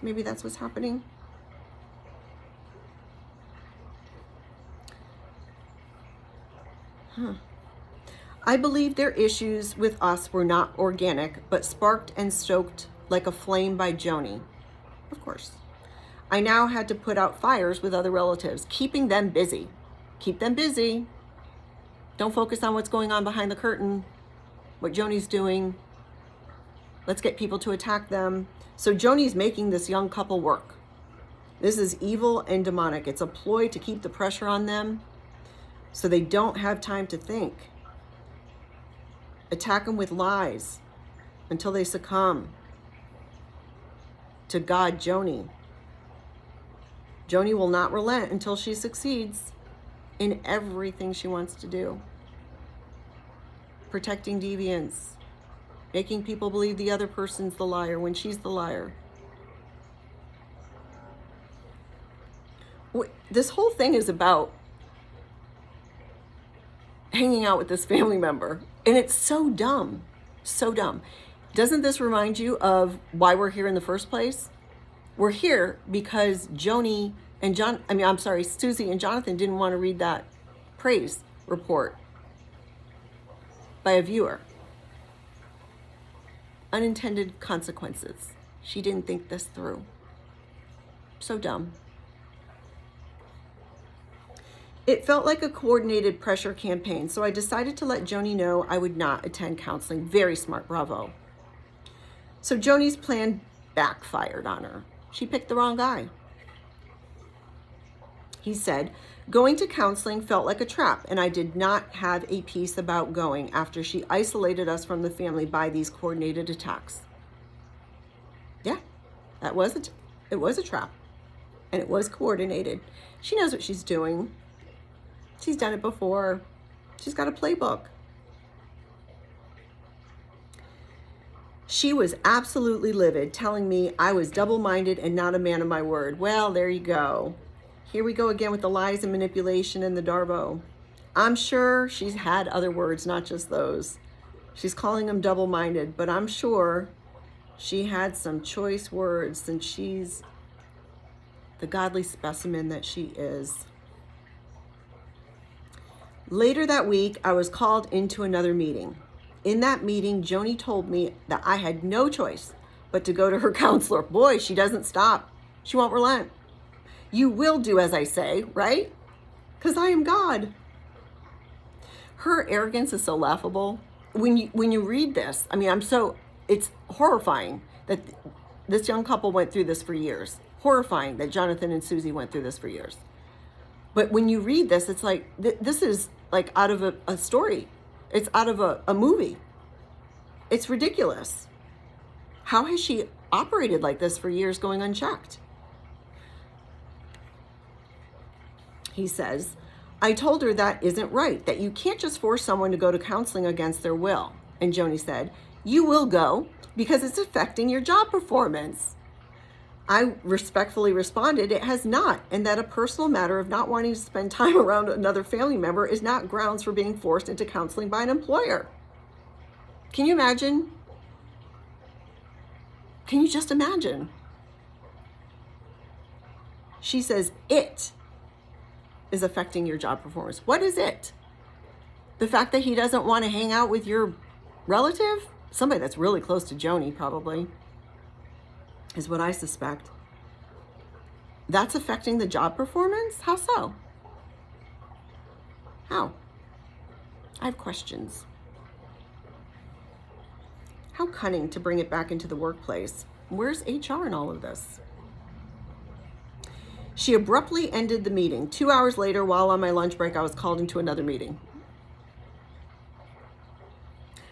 Maybe that's what's happening. I believe their issues with us were not organic, but sparked and stoked like a flame by Joanie. Of course. I now had to put out fires with other relatives, keeping them busy. Keep them busy. Don't focus on what's going on behind the curtain, what Joanie's doing. Let's get people to attack them. So Joanie's making this young couple work. This is evil and demonic. It's a ploy to keep the pressure on them so they don't have time to think. Attack them with lies until they succumb to God, Joanie. Joanie will not relent until she succeeds in everything she wants to do. Protecting deviants, making people believe the other person's the liar when she's the liar. This whole thing is about hanging out with this family member, and it's so dumb, so dumb. Doesn't this remind you of why we're here in the first place? We're here because Susie and Jonathan didn't want to read that praise report by a viewer. Unintended consequences. She didn't think this through. So dumb. It felt like a coordinated pressure campaign, so I decided to let Joanie know I would not attend counseling. Very smart, bravo. So Joanie's plan backfired on her. She picked the wrong guy. He said, going to counseling felt like a trap, and I did not have a peace about going after she isolated us from the family by these coordinated attacks. Yeah, it was a trap, and it was coordinated. She knows what she's doing. She's done it before. She's got a playbook. She was absolutely livid, telling me I was double-minded and not a man of my word. Well, there you go. Here we go again with the lies and manipulation and the DARVO. I'm sure she's had other words, not just those. She's calling them double-minded, but I'm sure she had some choice words since she's the godly specimen that she is. Later that week, I was called into another meeting. In that meeting, Joanie told me that I had no choice but to go to her counselor. Boy, she doesn't stop. She won't relent. You will do as I say, right? Because I am God. Her arrogance is so laughable. When you read this, it's horrifying that this young couple went through this for years. Horrifying that Jonathan and Susie went through this for years. But when you read this, it's like, this is like out of a story. It's out of a movie. It's ridiculous. How has she operated like this for years going unchecked? He says, I told her that isn't right, that you can't just force someone to go to counseling against their will. And Joanie said, you will go because it's affecting your job performance. I respectfully responded, it has not, and that a personal matter of not wanting to spend time around another family member is not grounds for being forced into counseling by an employer. Can you imagine? Can you just imagine? She says, it is affecting your job performance. What is it? The fact that he doesn't want to hang out with your relative? Somebody that's really close to Joanie, probably, is what I suspect. That's affecting the job performance? How so? How? I have questions. How cunning to bring it back into the workplace. Where's HR in all of this? She abruptly ended the meeting. 2 hours later, while on my lunch break, I was called into another meeting.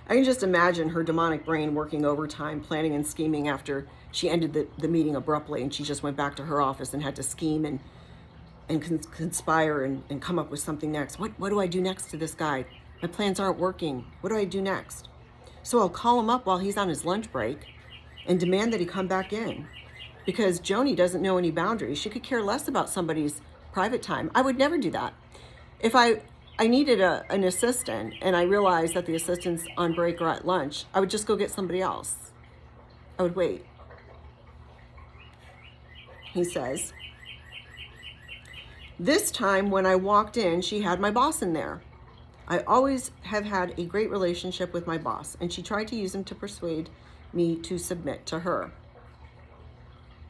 I can just imagine her demonic brain working overtime, planning and scheming after she ended the meeting abruptly, and she just went back to her office and had to scheme and conspire and come up with something next. What do I do next to this guy? My plans aren't working. What do I do next? So I'll call him up while he's on his lunch break and demand that he come back in. because Joanie doesn't know any boundaries. She could care less about somebody's private time. I would never do that. If I needed an assistant and I realized that the assistant's on break or at lunch, I would just go get somebody else. I would wait. He says, this time when I walked in, she had my boss in there. I always have had a great relationship with my boss, and she tried to use him to persuade me to submit to her.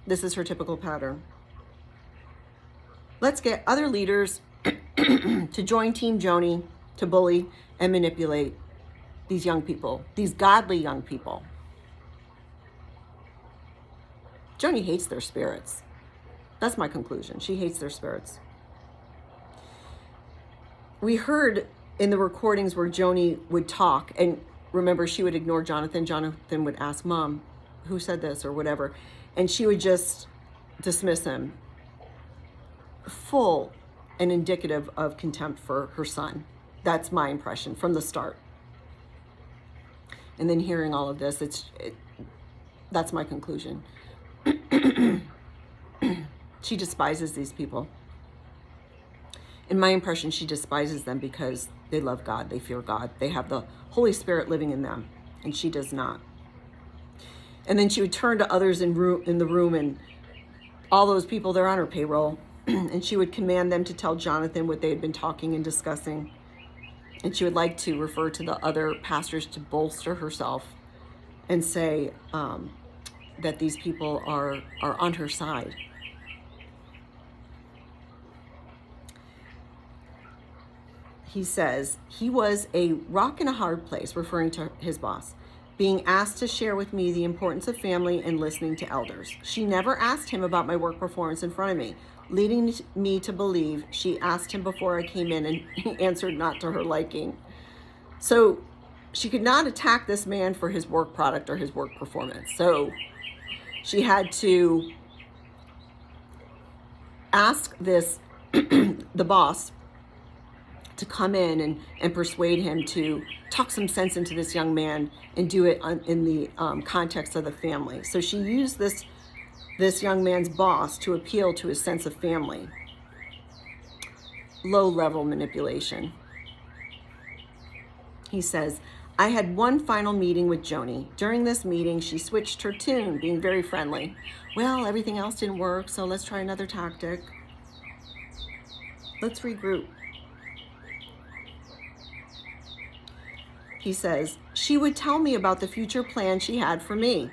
This is her typical pattern. Let's get other leaders to join Team Joanie to bully and manipulate these young people, these godly young people. Joanie hates their spirits. That's my conclusion. She hates their spirits. We heard in the recordings where Joanie would talk, and remember, she would ignore Jonathan. Jonathan would ask, Mom, who said this or whatever, and she would just dismiss him. Full and indicative of contempt for her son. That's my impression from the start. And then hearing all of this, that's my conclusion. She despises these people. In my impression, she despises them because they love God, they fear God, they have the Holy Spirit living in them, and she does not. And then she would turn to others in the room, and all those people, they're on her payroll, and she would command them to tell Jonathan what they had been talking and discussing. And she would like to refer to the other pastors to bolster herself and say that these people are on her side. He says, he was a rock in a hard place, referring to his boss, being asked to share with me the importance of family and listening to elders. She never asked him about my work performance in front of me, leading me to believe she asked him before I came in, and he answered not to her liking. So she could not attack this man for his work product or his work performance. So she had to ask this, the boss, to come in and persuade him to talk some sense into this young man and do it in the context of the family. So she used this young man's boss to appeal to his sense of family. Low-level manipulation. He says, I had one final meeting with Joanie. During this meeting, she switched her tune, being very friendly. Well, everything else didn't work, so let's try another tactic. Let's regroup. He says, she would tell me about the future plan she had for me,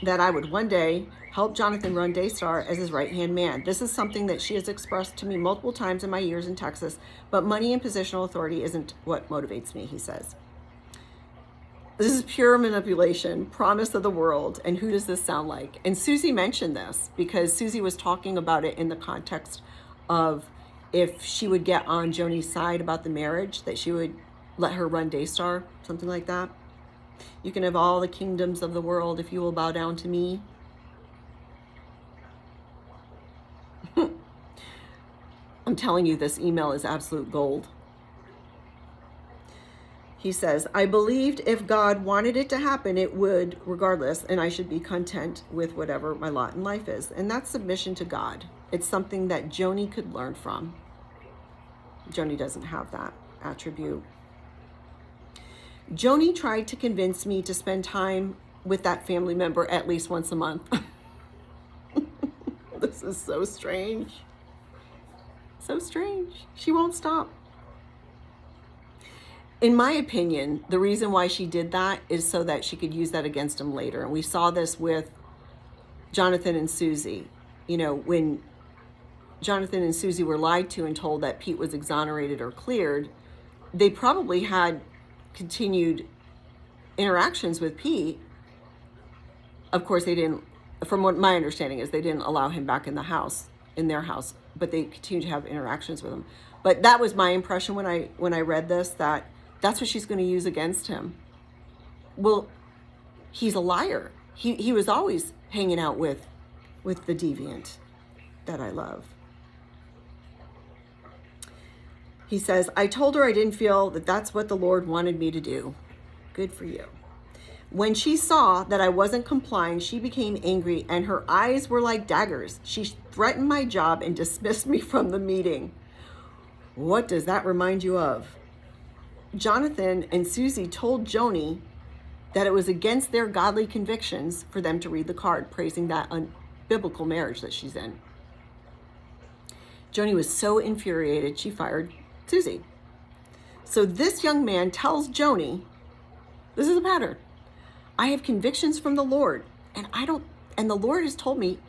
that I would one day help Jonathan run Daystar as his right-hand man. This is something that she has expressed to me multiple times in my years in Texas, but money and positional authority isn't what motivates me, he says. This is pure manipulation, promise of the world, and who does this sound like? And Susie mentioned this because Susie was talking about it in the context of if she would get on Joanie's side about the marriage, that she would let her run Daystar, something like that. You can have all the kingdoms of the world if you will bow down to me. I'm telling you, this email is absolute gold. He says, I believed if God wanted it to happen, it would regardless, and I should be content with whatever my lot in life is. And that's submission to God. It's something that Joanie could learn from. Joanie doesn't have that attribute. Joanie tried to convince me to spend time with that family member at least once a month. This is so strange. So strange. She won't stop. In my opinion, the reason why she did that is so that she could use that against him later. And we saw this with Jonathan and Susie. You know, when Jonathan and Susie were lied to and told that Pete was exonerated or cleared, they probably had continued interactions with Pete. Of course, they didn't, from what my understanding is, they didn't allow him back in the house, in their house, but they continued to have interactions with him. But that was my impression when I read this, that that's what she's going to use against him. Well, he's a liar. He was always hanging out with the deviant that I love. He says, I told her I didn't feel that that's what the Lord wanted me to do. Good for you. When she saw that I wasn't complying, she became angry and her eyes were like daggers. She threatened my job and dismissed me from the meeting. What does that remind you of? Jonathan and Susie told Joanie that it was against their godly convictions for them to read the card, praising that unbiblical marriage that she's in. Joanie was so infuriated, she fired Susie. So this young man tells Joanie, this is a pattern. I have convictions from the Lord, and the Lord has told me,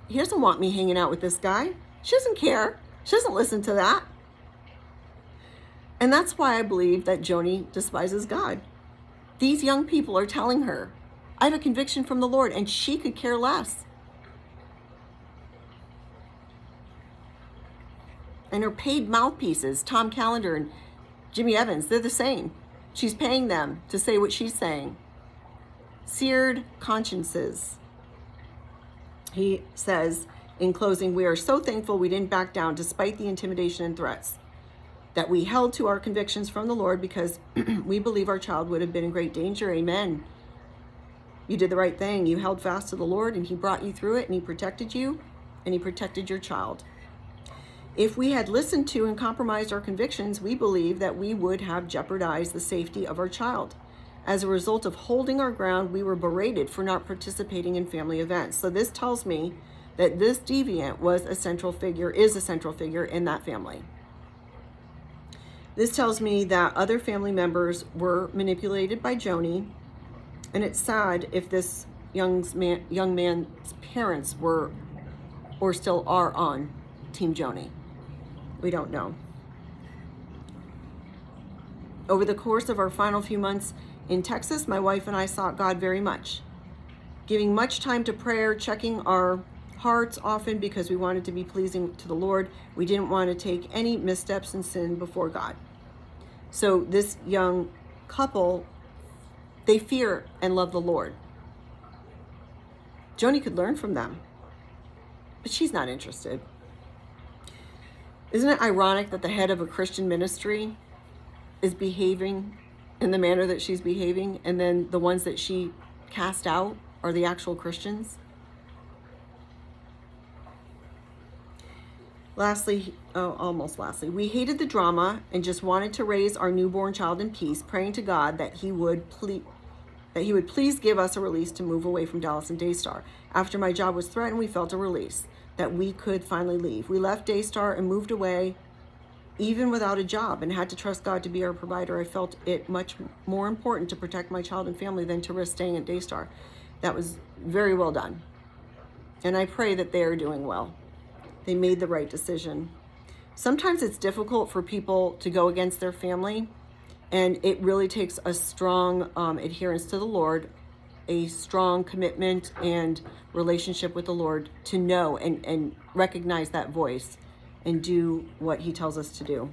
he doesn't want me hanging out with this guy. She doesn't care. She doesn't listen to that. And that's why I believe that Joanie despises God. These young people are telling her, I have a conviction from the Lord, and she could care less. And her paid mouthpieces, Tom Callender and Jimmy Evans, they're the same. She's paying them to say what she's saying. Seared consciences. He says, in closing, we are so thankful we didn't back down despite the intimidation and threats, that we held to our convictions from the Lord because we believe our child would have been in great danger. Amen. You did the right thing. You held fast to the Lord, and he brought you through it, and he protected you, and he protected your child. If we had listened to and compromised our convictions, we believe that we would have jeopardized the safety of our child. As a result of holding our ground, we were berated for not participating in family events. So this tells me that this deviant is a central figure in that family. This tells me that other family members were manipulated by Joanie, and it's sad if this young man's parents were or still are on Team Joanie. We don't know. Over the course of our final few months in Texas, my wife and I sought God very much, giving much time to prayer, checking our hearts often because we wanted to be pleasing to the Lord. We didn't want to take any missteps in sin before God. So this young couple, they fear and love the Lord. Joanie could learn from them, but she's not interested. Isn't it ironic that the head of a Christian ministry is behaving in the manner that she's behaving, and then the ones that she cast out are the actual Christians? Almost lastly, we hated the drama and just wanted to raise our newborn child in peace, praying to God that he would please give us a release to move away from Dallas and Daystar. After my job was threatened, we felt a release that we could finally leave. We left Daystar and moved away even without a job, and had to trust God to be our provider. I felt it much more important to protect my child and family than to risk staying at Daystar. That was very well done. And I pray that they are doing well. They made the right decision. Sometimes it's difficult for people to go against their family, and it really takes a strong adherence to the Lord, a strong commitment and relationship with the Lord to know and recognize that voice and do what he tells us to do.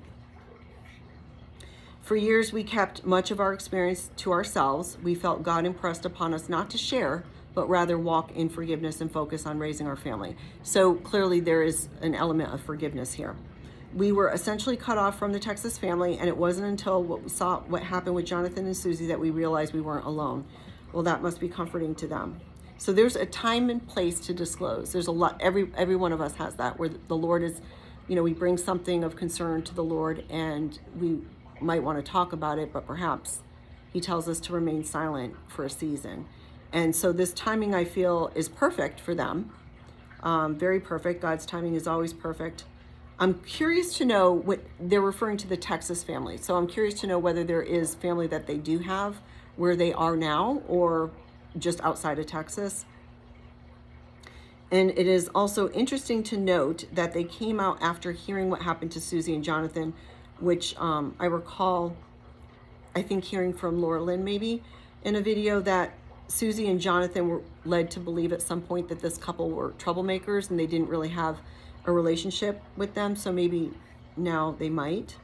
For years, we kept much of our experience to ourselves. We felt God impressed upon us not to share, but rather walk in forgiveness and focus on raising our family. So clearly there is an element of forgiveness here. We were essentially cut off from the Texas family, and it wasn't until what happened with Jonathan and Susie that we realized we weren't alone. Well, that must be comforting to them. So there's a time and place to disclose. There's a lot, every one of us has that, where the Lord is, we bring something of concern to the Lord, and we might want to talk about it, but perhaps he tells us to remain silent for a season. And so this timing, I feel, is perfect for them. Very perfect. God's timing is always perfect. I'm curious to know what they're referring to, the Texas family. So I'm curious to know whether there is family that they do have where they are now, or just outside of Texas. And it is also interesting to note that they came out after hearing what happened to Susie and Jonathan, which I recall, I think, hearing from Laura Lynn maybe in a video, that Susie and Jonathan were led to believe at some point that this couple were troublemakers and they didn't really have a relationship with them. So maybe now they might.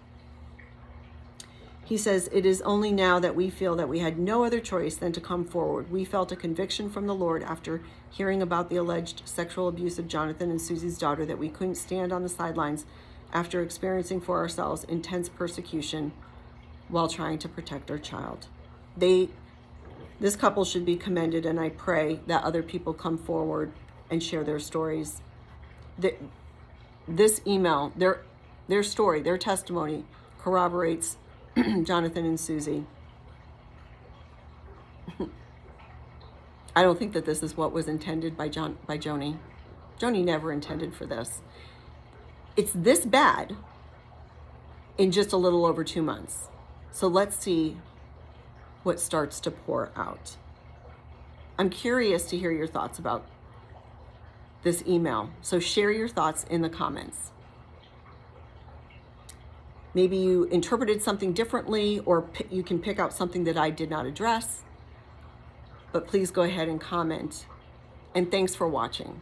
He says, it is only now that we feel that we had no other choice than to come forward. We felt a conviction from the Lord after hearing about the alleged sexual abuse of Jonathan and Susie's daughter, that we couldn't stand on the sidelines after experiencing for ourselves intense persecution while trying to protect our child. This couple should be commended, and I pray that other people come forward and share their stories. This email, their story, their testimony corroborates Jonathan and Susie. I don't think that this is what was intended by Joanie. Joanie never intended for this. It's this bad in just a little over 2 months. So let's see what starts to pour out. I'm curious to hear your thoughts about this email. So share your thoughts in the comments. Maybe you interpreted something differently, or you can pick out something that I did not address. But please go ahead and comment. And thanks for watching.